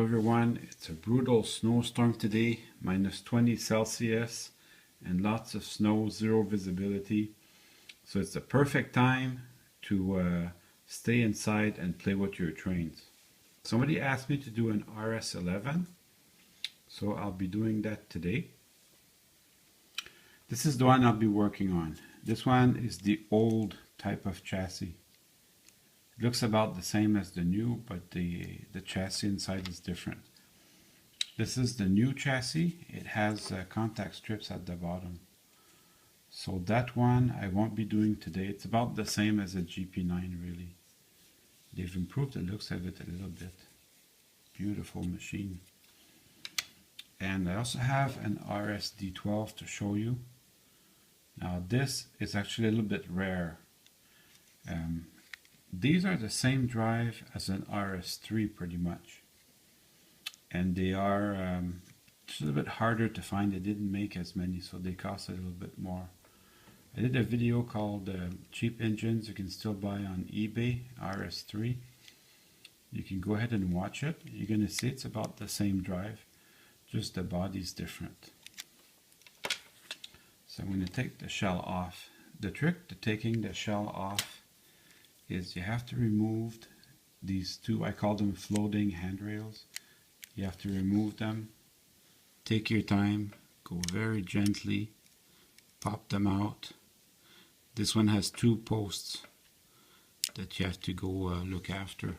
Hello everyone, it's a brutal snowstorm today, minus 20 Celsius and lots of snow, zero visibility. So it's the perfect time to stay inside and play with your trains. Somebody asked me to do an RS11, so I'll be doing that today. This is the one I'll be working on. This one is the old type of chassis. It looks about the same as the new, but the chassis inside is different. This is the new chassis. It has contact strips at the bottom. So that one I won't be doing today. It's about the same as a GP9 really. They've improved the looks of it a little bit. Beautiful machine. And I also have an RS12 to show you. Now this is actually a little bit rare. These are the same drive as an RS3 pretty much, and they are just a little bit harder to find. They didn't make as many, so they cost a little bit more. I did a video called cheap engines you can still buy on eBay, RS3. You can go ahead and watch it. You're going to see it's about the same drive, just the body's different. So I'm going to take the shell off. The trick to taking the shell off is you have to remove these two, I call them floating handrails. You have to remove them. Take your time, go very gently, pop them out. This one has two posts that you have to go look after.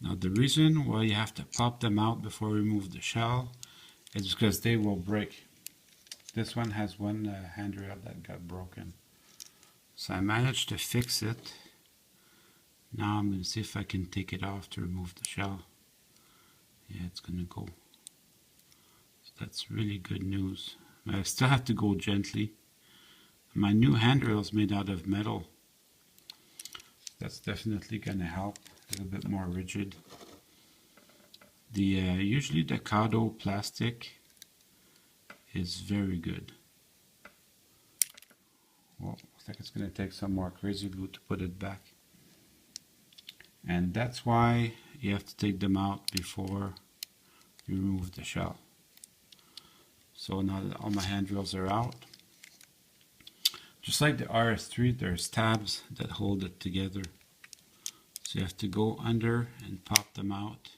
Now the reason why you have to pop them out before you remove the shell is because they will break. This one has one handrail that got broken. So I managed to fix it. Now I'm going to see if I can take it off to remove the shell. Yeah, it's going to go. So that's really good news. I still have to go gently. My new handrail is made out of metal. That's definitely going to help. A little bit more rigid. Usually the Kato plastic is very good. Well, looks like it's going to take some more crazy glue to put it back. And that's why you have to take them out before you remove the shell. So now that all my handrails are out, just like the RS3, there's tabs that hold it together. So you have to go under and pop them out.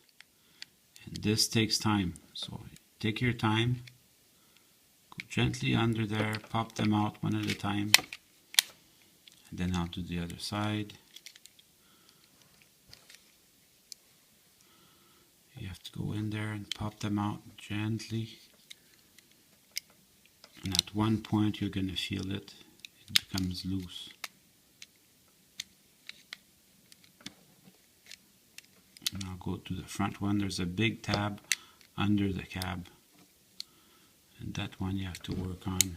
And this takes time. So take your time. Go gently under there, pop them out one at a time. And then I'll do the other side. You have to go in there and pop them out gently. And at one point you're going to feel it. It becomes loose. And I'll go to the front one. There's a big tab under the cab. And that one you have to work on.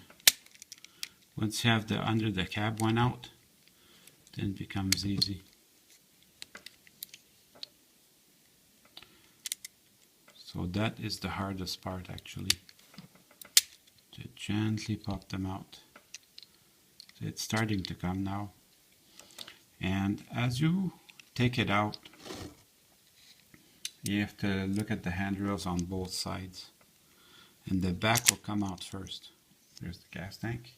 Once you have the under the cab one out, then it becomes easy. So that is the hardest part actually. To gently pop them out. So it's starting to come now. And as you take it out, you have to look at the handrails on both sides. And the back will come out first. There's the gas tank.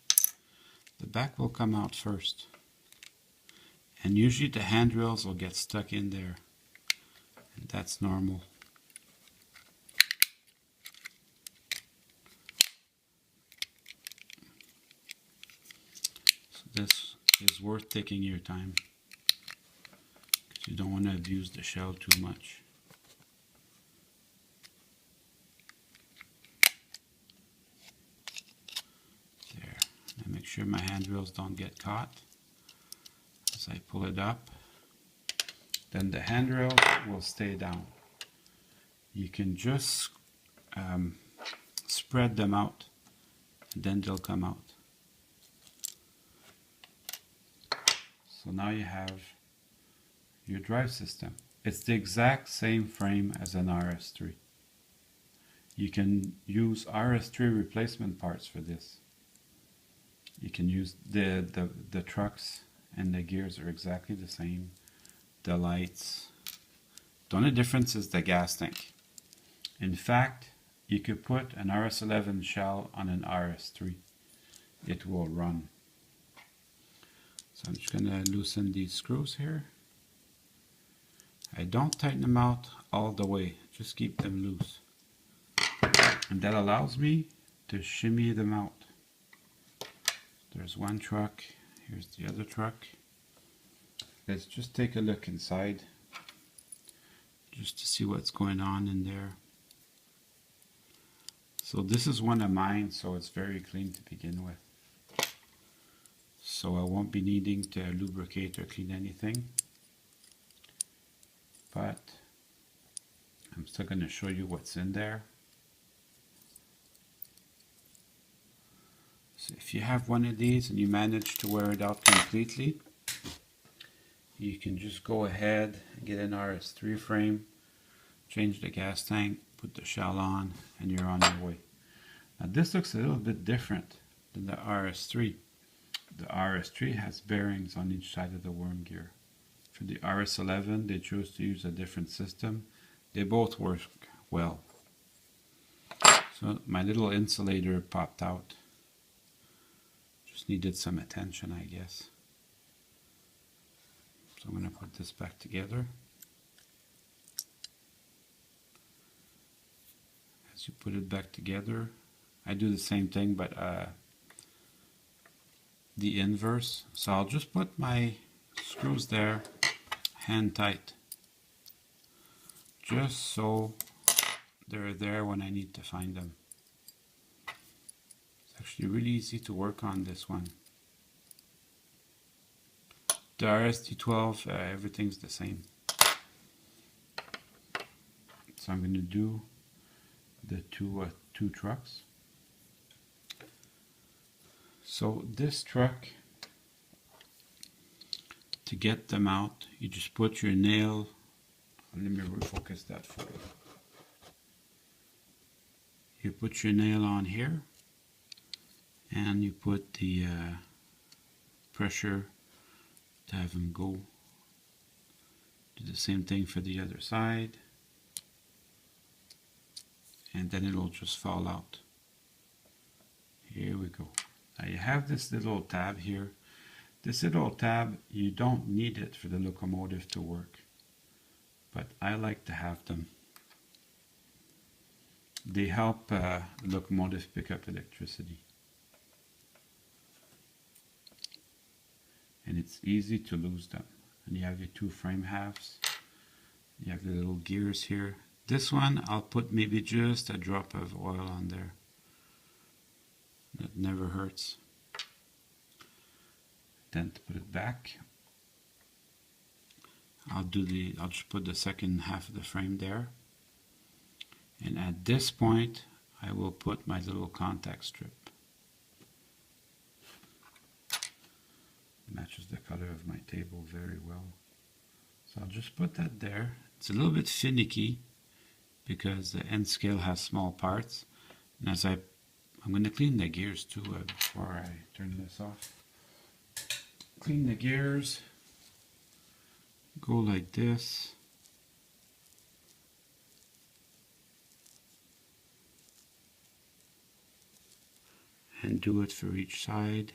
The back will come out first. And usually the handrails will get stuck in there. And that's normal. So this is worth taking your time, because you don't want to abuse the shell too much. Make sure my handrails don't get caught as I pull it up. Then the handrails will stay down. You can just spread them out and then they'll come out. So now you have your drive system. It's the exact same frame as an RS3. You can use RS3 replacement parts for this. You can use the trucks, and the gears are exactly the same. The lights, The only difference is the gas tank. In fact, you could put an RS11 shell on an RS3. It will run. So I'm just going to loosen these screws here. I don't tighten them out all the way, just keep them loose. And that allows me to shimmy them out. There's one truck, here's the other truck. Let's just take a look inside, just to see what's going on in there. So this is one of mine, so it's very clean to begin with. So I won't be needing to lubricate or clean anything. But I'm still going to show you what's in there. So if you have one of these and you manage to wear it out completely, you can just go ahead and get an RS3 frame, change the gas tank, put the shell on, and you're on your way. Now this looks a little bit different than the RS3. The RS3 has bearings on each side of the worm gear. For the RS11, they chose to use a different system. They both work well. So my little insulator popped out. Just needed some attention, I guess. So I'm going to put this back together. As you put it back together, I do the same thing, but the inverse. So I'll just put my screws there, hand tight, just so they're there when I need to find them. It's actually really easy to work on this one. The RS12, everything's the same. So I'm going to do the two trucks. So this truck, to get them out, you just put your nail, let me refocus that for you. You put your nail on here, and you put the pressure to have them go. Do the same thing for the other side, and then it'll just fall out. Here we go. Now you have this little tab here. This little tab, you don't need it for the locomotive to work, but I like to have them. They help the locomotive pick up electricity. And it's easy to lose them. And you have your two frame halves. You have the little gears here. This one, I'll put maybe just a drop of oil on there. That never hurts. Then to put it back, I'll just put the second half of the frame there. And at this point, I will put my little contact strip. It matches the color of my table very well. So I'll just put that there. It's a little bit finicky because the end scale has small parts. And as I'm going to clean the gears too before I turn this off. Clean the gears. Go like this. And do it for each side.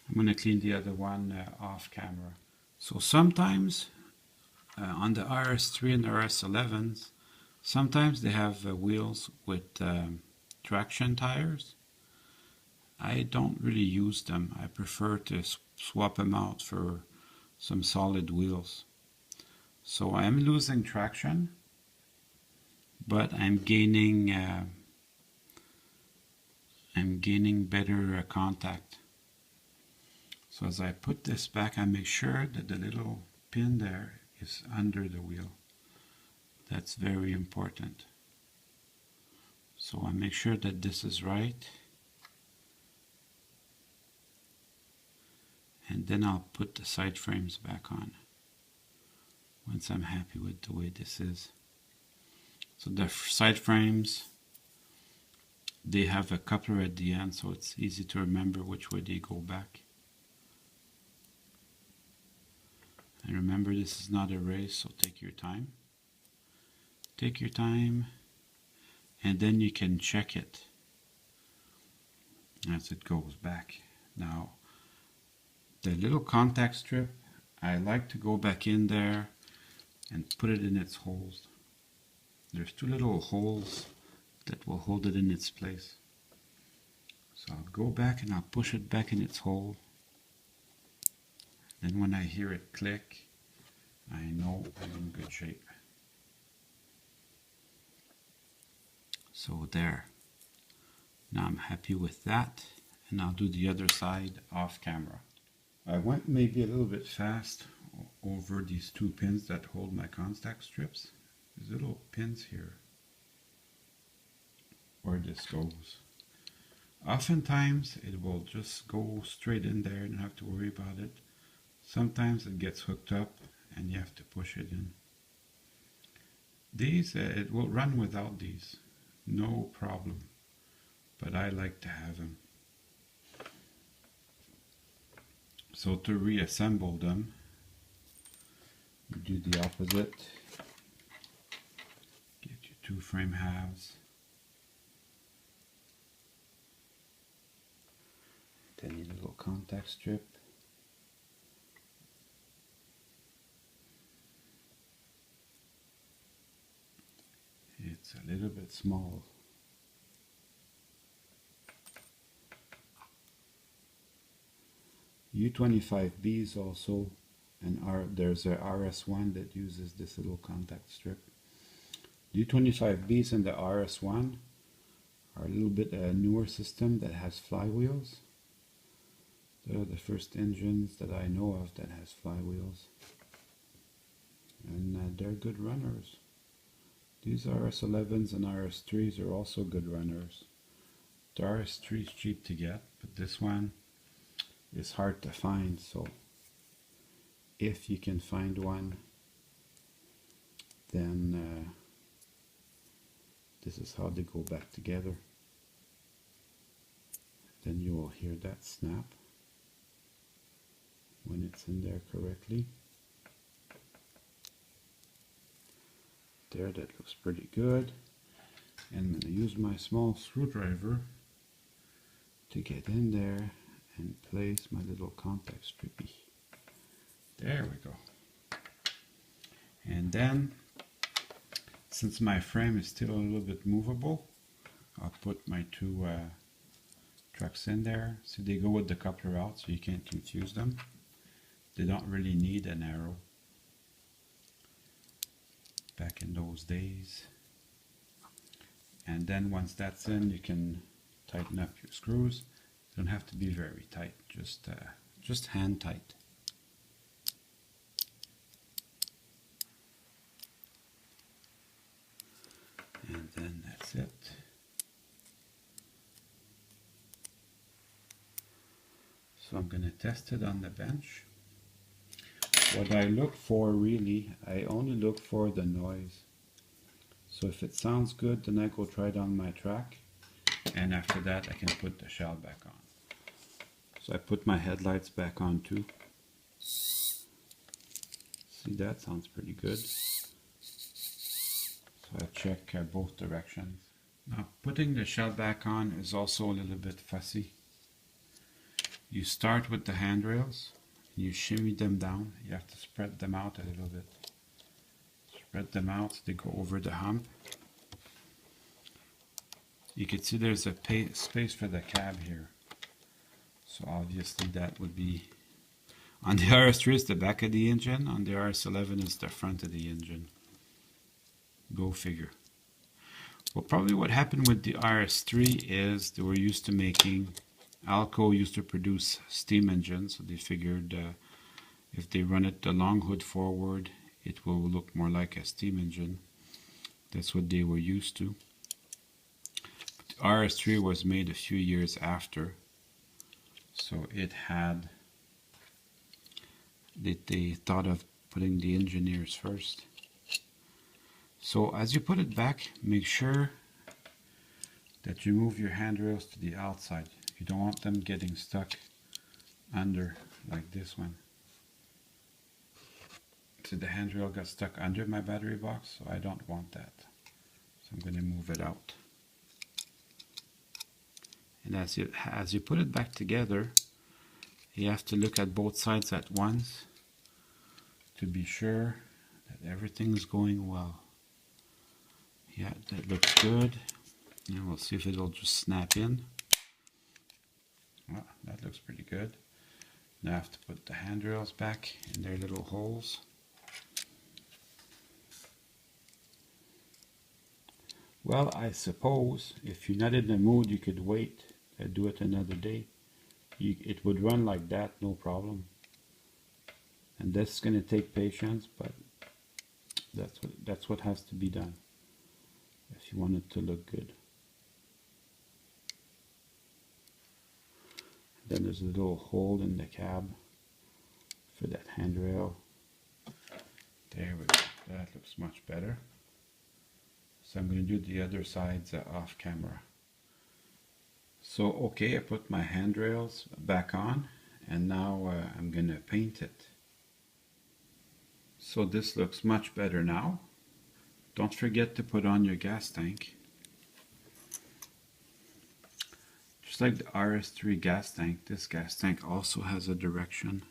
I'm going to clean the other one off camera. So sometimes on the RS3 and the RS11s, sometimes they have wheels with traction tires. I don't really use them. I prefer to swap them out for some solid wheels. So I am losing traction, but I'm gaining better contact. So as I put this back, I make sure that the little pin there is under the wheel. That's very important. So I make sure that this is right. And then I'll put the side frames back on once I'm happy with the way this is. So the side frames, they have a coupler at the end, so it's easy to remember which way they go back. And remember, this is not a race, so take your time. Take your time, and then you can check it as it goes back. Now, the little contact strip, I like to go back in there and put it in its holes. There's two little holes that will hold it in its place. So I'll go back and I'll push it back in its hole. Then when I hear it click, I know I'm in good shape. So there. Now I'm happy with that, and I'll do the other side off camera. I went maybe a little bit fast over these two pins that hold my contact strips. There's little pins here where this goes. Oftentimes it will just go straight in there and you don't have to worry about it. Sometimes it gets hooked up and you have to push it in. These, it will run without these, no problem, but I like to have them. So to reassemble them, you do the opposite. Get your two frame halves. Then your little contact strip. It's a little bit small. U25Bs also, and there's a RS1 that uses this little contact strip. U25Bs and the RS1 are a little bit a newer system that has flywheels. They're the first engines that I know of that has flywheels, and they're good runners. These RS11s and RS3s are also good runners. The RS3 is cheap to get, but this one is hard to find, so if you can find one, then this is how they go back together. Then you will hear that snap when it's in there correctly. There, that looks pretty good. And I'm going to use my small screwdriver to get in there and place my little contact strippy. There we go. And then, since my frame is still a little bit movable, I'll put my two trucks in there. So they go with the coupler out, so you can't confuse them. They don't really need an arrow. Back in those days. And then once that's in, you can tighten up your screws. They don't have to be very tight, just hand tight. And then that's it. So I'm going to test it on the bench. What I look for really, I only look for the noise. So if it sounds good, then I go try it on my track. And after that, I can put the shell back on. So I put my headlights back on too. See, that sounds pretty good. So I check both directions. Now putting the shell back on is also a little bit fussy. You start with the handrails. You shimmy them down. You have to spread them out a little bit. Spread them out so they go over the hump. You can see there's a space for the cab here. So obviously that would be, on the RS3 is the back of the engine, on the RS11 is the front of the engine. Go figure. Well, probably what happened with the RS3 is they were used to making, Alco used to produce steam engines, so they figured if they run it the long hood forward, it will look more like a steam engine. That's what they were used to. But the RS3 was made a few years after, so it had, they thought of putting the engineers first. So as you put it back, make sure that you move your handrails to the outside. You don't want them getting stuck under like this one. So the handrail got stuck under my battery box, so I don't want that. So I'm going to move it out. And as you put it back together, you have to look at both sides at once to be sure that everything's going well. Yeah, that looks good. And we'll see if it'll just snap in. Well, that looks pretty good. Now I have to put the handrails back in their little holes. Well, I suppose if you're not in the mood, you could wait and do it another day. It would run like that, no problem. And that's going to take patience, but that's what has to be done if you want it to look good. Then there's a little hole in the cab for that handrail. There we go. That looks much better. So I'm going to do the other sides off camera. So okay, I put my handrails back on, and now I'm going to paint it. So this looks much better now. Don't forget to put on your gas tank. Just like the RS3 gas tank, this gas tank also has a direction.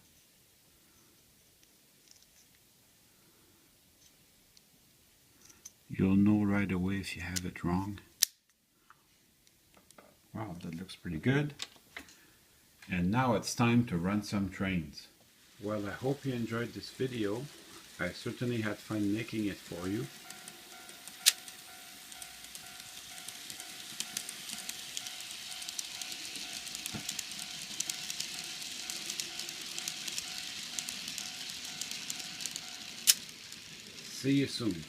You'll know right away if you have it wrong. Wow, that looks pretty good. And now it's time to run some trains. Well, I hope you enjoyed this video. I certainly had fun making it for you. See you soon.